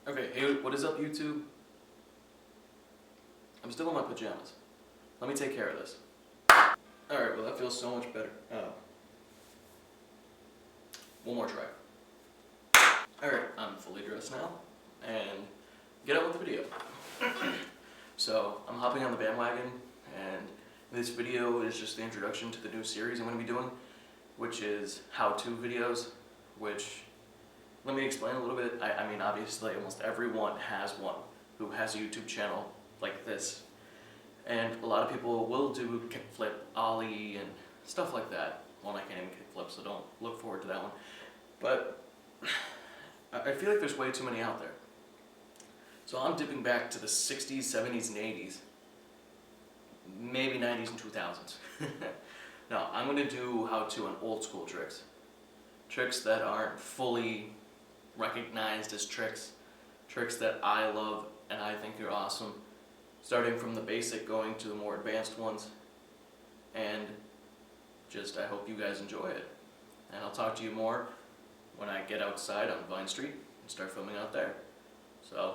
Okay, hey, what is up, YouTube? I'm still in my pajamas. Let me take care of this. Alright, well that feels so much better. One more try. Alright, I'm fully dressed now, and get out with the video. So, I'm hopping on the bandwagon, and this video is just the introduction to the new series I'm going to be doing, which is how-to videos, which, let me explain a little bit. I mean, obviously, almost everyone has one who has a YouTube channel like this. And a lot of people will do kickflip, ollie, and stuff like that. Well, I can't even kickflip, so don't look forward to that one. But I feel like there's way too many out there. So I'm dipping back to the 60s, 70s, and 80s. Maybe 90s and 2000s. Now, I'm going to do how-to on old school tricks. Tricks that aren't fully recognized as tricks. Tricks that I love and I think are awesome. Starting from the basic, going to the more advanced ones. And just, I hope you guys enjoy it. And I'll talk to you more when I get outside on Vine Street and start filming out there. So,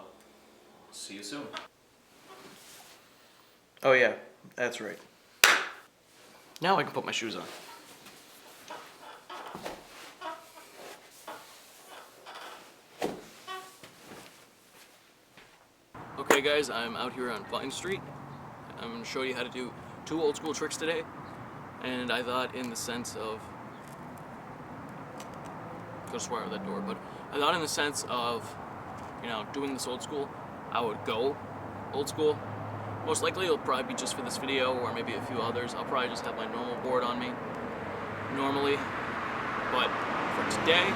see you soon. Oh yeah, that's right. Now I can put my shoes on. Okay guys, I'm out here on Vine Street. I'm going to show you how to do 2 old school tricks today. And I thought in the sense of, go swear at that door, but I thought in the sense of, you know, doing this old school, I would go old school. Most likely it'll probably be just for this video or maybe a few others. I'll probably just have my normal board on me normally. But for today,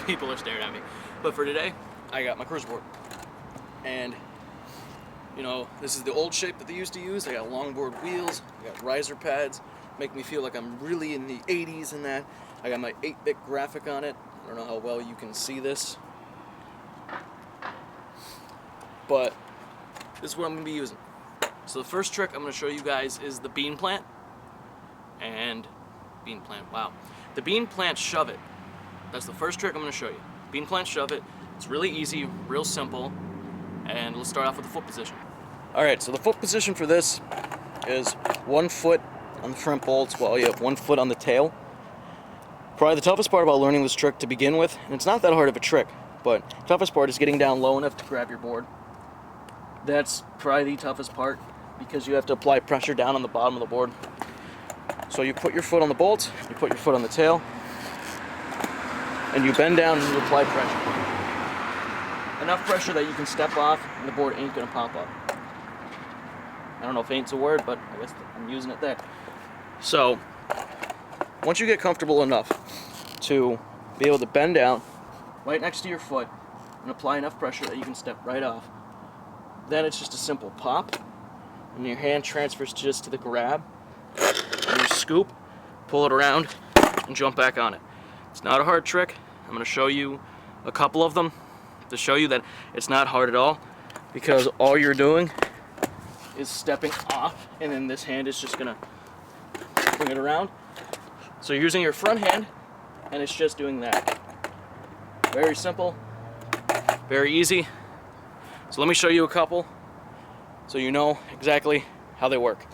people are staring at me. But for today, I got my cruiser board. And, you know, this is the old shape that they used to use. I got longboard wheels, I got riser pads, make me feel like I'm really in the 80s and that. I got my 8-bit graphic on it. I don't know how well you can see this. But this is what I'm going to be using. So the first trick I'm going to show you guys is the bean plant. And, bean plant, wow. The bean plant shove it. That's the first trick I'm going to show you. Bean plant shove it. It's really easy, real simple. And let's start off with the foot position. Alright, so the foot position for this is 1 foot on the front bolts while you have 1 foot on the tail. Probably the toughest part about learning this trick to begin with, and it's not that hard of a trick, but the toughest part is getting down low enough to grab your board. That's probably the toughest part because you have to apply pressure down on the bottom of the board. So you put your foot on the bolt, you put your foot on the tail, and you bend down and you apply pressure. Enough pressure that you can step off and the board ain't gonna pop up. I don't know if ain't's a word, but I guess I'm using it there. So, once you get comfortable enough to be able to bend down right next to your foot and apply enough pressure that you can step right off, then it's just a simple pop, and your hand transfers just to the grab, and you scoop, pull it around, and jump back on it. It's not a hard trick. I'm gonna show you a couple of them to show you that it's not hard at all, because all you're doing is stepping off, and then this hand is just gonna bring it around. So you're using your front hand, and it's just doing that. Very simple, very easy. So let me show you a couple so you know exactly how they work.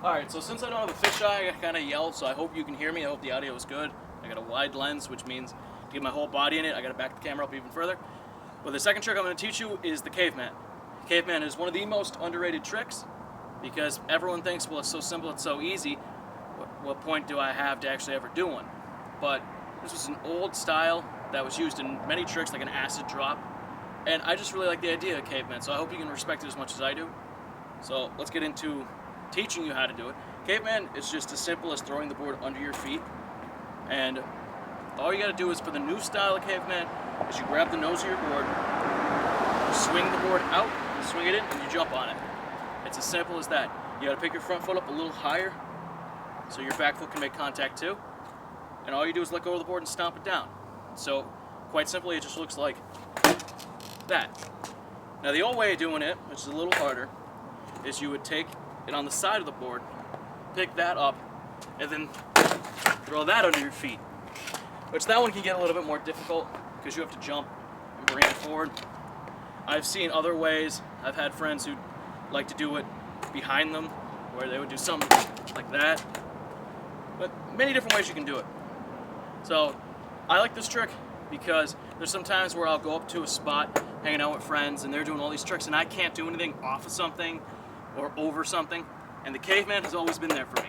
Alright, so since I don't have a fisheye, I kind of yelled, so I hope you can hear me. I hope the audio is good. I got a wide lens, which means to get my whole body in it, I got to back the camera up even further. But the second trick I'm going to teach you is the caveman. Caveman is one of the most underrated tricks because everyone thinks, well, it's so simple, it's so easy. What point do I have to actually ever do one? But this was an old style that was used in many tricks, like an acid drop. And I just really like the idea of caveman, so I hope you can respect it as much as I do. So let's get into teaching you how to do it. Caveman is just as simple as throwing the board under your feet, and all you got to do is for the new style of caveman is you grab the nose of your board, you swing the board out, you swing it in, and you jump on it. It's as simple as that. You got to pick your front foot up a little higher, so your back foot can make contact too. And all you do is let go of the board and stomp it down. So quite simply, it just looks like that. Now the old way of doing it, which is a little harder, is you would take it on the side of the board, pick that up, and then throw that under your feet. Which that one can get a little bit more difficult because you have to jump and bring it forward. I've seen other ways. I've had friends who like to do it behind them, where they would do something like that. But many different ways you can do it. So I like this trick because there's some times where I'll go up to a spot hanging out with friends and they're doing all these tricks and I can't do anything off of something or over something, and the caveman has always been there for me.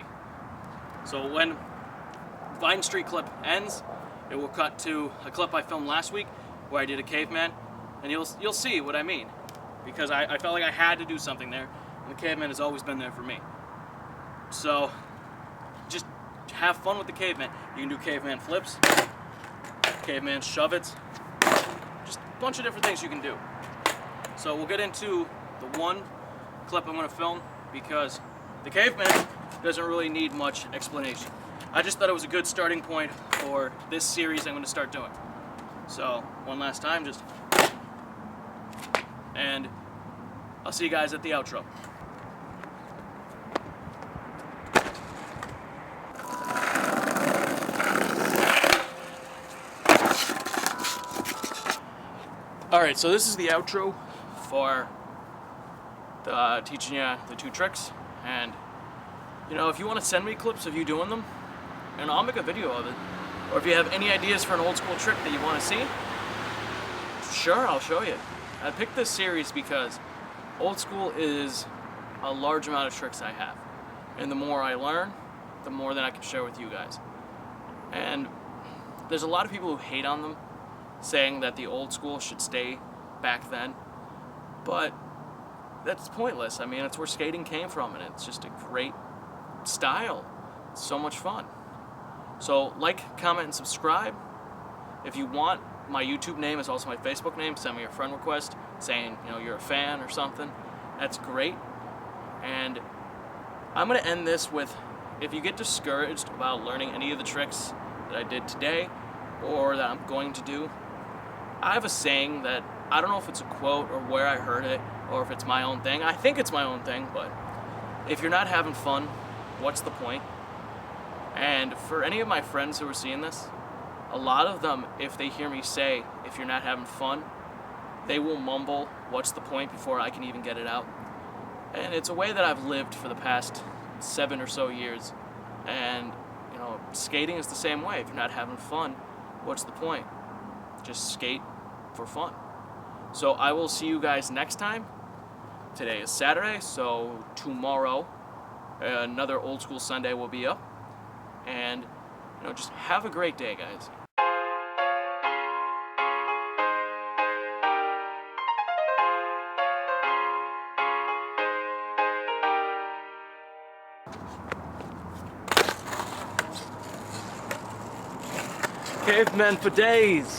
So when Vine Street clip ends, it will cut to a clip I filmed last week where I did a caveman, and you'll see what I mean, because I felt like I had to do something there, and the caveman has always been there for me. So just have fun with the caveman. You can do caveman flips, caveman shove-its, just a bunch of different things you can do. So we'll get into the one clip I'm going to film because the caveman doesn't really need much explanation. I just thought it was a good starting point for this series I'm going to start doing. So one last time, and I'll see you guys at the outro. Alright, so this is the outro for teaching you the 2 tricks, and you know, if you want to send me clips of you doing them, and I'll make a video of it, or if you have any ideas for an old school trick that you want to see, sure, I'll show you. I picked this series because old school is a large amount of tricks I have, and the more I learn, the more that I can share with you guys. And there's a lot of people who hate on them, saying that the old school should stay back then, but that's pointless. I mean, it's where skating came from, and it's just a great style. It's so much fun. So like, comment, and subscribe. If you want, my YouTube name is also my Facebook name. Send me a friend request saying, you know, you're a fan or something. That's great. And I'm going to end this with, if you get discouraged about learning any of the tricks that I did today or that I'm going to do, I have a saying that, I don't know if it's a quote or where I heard it or if it's my own thing. I think it's my own thing, but if you're not having fun, what's the point? And for any of my friends who are seeing this, a lot of them, if they hear me say, if you're not having fun, they will mumble, what's the point, before I can even get it out. And it's a way that I've lived for the past 7 or so years. And, you know, skating is the same way. If you're not having fun, what's the point? Just skate for fun. So I will see you guys next time. Today is Saturday, so tomorrow another Old School Sunday will be up. And, you know, just have a great day, guys. Cavemen for days.